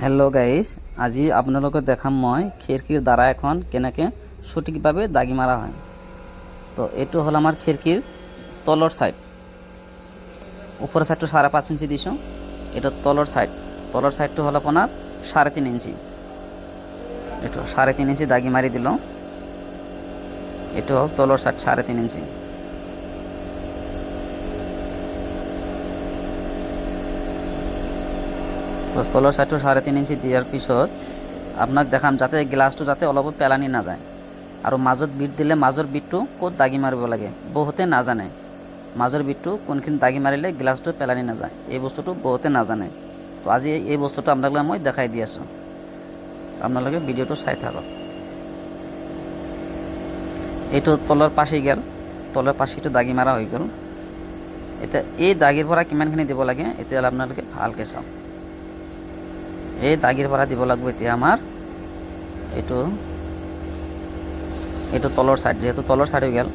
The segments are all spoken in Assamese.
হেল্ল' গাইজ, আজি আপোনালোকক দেখাম মই খিৰিকীৰ দ্বাৰা এখন কেনেকৈ সঠিকভাৱে দাগি মাৰা হয়। তো এইটো হ'ল আমাৰ খিৰিকীৰ তলৰ ছাইড। ওপৰৰ ছাইডটো 5.5 ইঞ্চি দিছোঁ। এটা তলৰ ছাইডটো হ'ল আপোনাৰ 3.5 ইঞ্চি। এইটো 3.5 ইঞ্চি দাগি মাৰি দিলোঁ। এইটো হ'ল তলৰ ছাইড 3.5 ইঞ্চি। তলৰ ছাইডটো 3.5 ইঞ্চি দিয়াৰ পিছত আপোনাক দেখাম যাতে গ্লাছটো যাতে অলপো পেলানি নাযায়। আৰু মাজত বিট দিলে মাজৰ বিটটো ক'ত দাগি মাৰিব লাগে বহুতে নাজানে। মাজৰ বিটটো কোনখিনি দাগি মাৰিলে গ্লাছটো পেলানি নাযায়, এই বস্তুটো বহুতে নাজানে। তো আজি এই বস্তুটো আপোনালোকে মই দেখাই দি আছোঁ, আপোনালোকে ভিডিঅ'টো চাই থাকক। এইটো তলৰ পাশে গেল, তলৰ পাশিটো দাগি মাৰা হৈ গ'ল। এতিয়া এই দাগিৰ পৰা কিমানখিনি দিব লাগে এতিয়া আপোনালোকে ভালকৈ চাওক। এই দাগিৰ পৰা দিব লাগিব এতিয়া আমাৰ এইটো তলৰ ছাইড, যেহেতু তলৰ ছাইড হৈ গ'ল,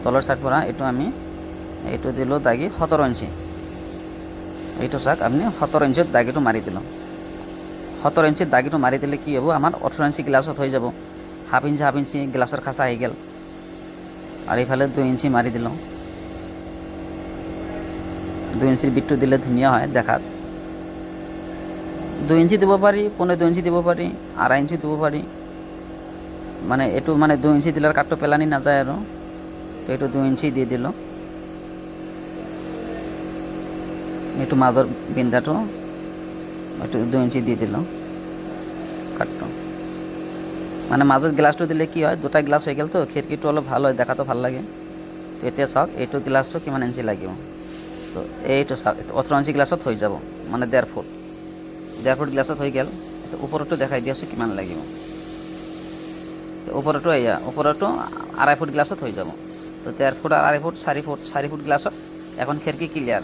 তলৰ ছাইড পৰা এইটো আমি এইটো দিলোঁ দাগি 17 ইঞ্চি। এইটো চাওক আপুনি 17 ইঞ্চিত দাগিটো মাৰি দিলোঁ। 17 ইঞ্চিত দাগিটো মাৰি দিলে কি হ'ব, আমাৰ 18 ইঞ্চি গ্লাছত হৈ যাব। হাফ ইঞ্চি গ্লাছৰ খাঁচা আহি গ'ল। আৰু এইফালে 2 ইঞ্চি মাৰি দিলোঁ। 2 ইঞ্চিৰ বিটটো দিলে ধুনীয়া হয় দেখাত। 2 ইঞ্চি দিব পাৰি, 2.5 ইঞ্চি দিব পাৰি, 2.5 ইঞ্চি দিব পাৰি। মানে এইটো 2 ইঞ্চি দিলে কাঠটো পেলানি নাযায় আৰু। তো এইটো 2 ইঞ্চি দি দিলোঁ। এইটো মাজৰ বিন্দাটো এইটো 2 ইঞ্চি দি দিলোঁ কাঠটো। মাজত গ্লাছটো দিলে কি হয়, দুটা গ্লাছ হৈ গ'ল তো খিৰিকীটো অলপ ভাল হয়, দেখাটো ভাল লাগে। তো এতিয়া চাওক এইটো গ্লাছটো কিমান ইঞ্চি লাগিব। তো এইটো চাওক 18 ইঞ্চি গ্লাছত হৈ যাব, 1.5 ফুট। 1.5 ফুট গ্লাছত হৈ গ'ল। ওপৰতো দেখাই দি আছোঁ কিমান লাগিব। ওপৰতো ওপৰতো 2.5 ফুট গ্লাছত হৈ যাব। তো 1.5 ফুট, 2.5 ফুট, 4 ফুট গ্লাছত এখন খিৰিকী ক্লিয়াৰ।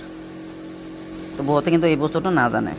তো বহুতে কিন্তু এই বস্তুটো নাজানে।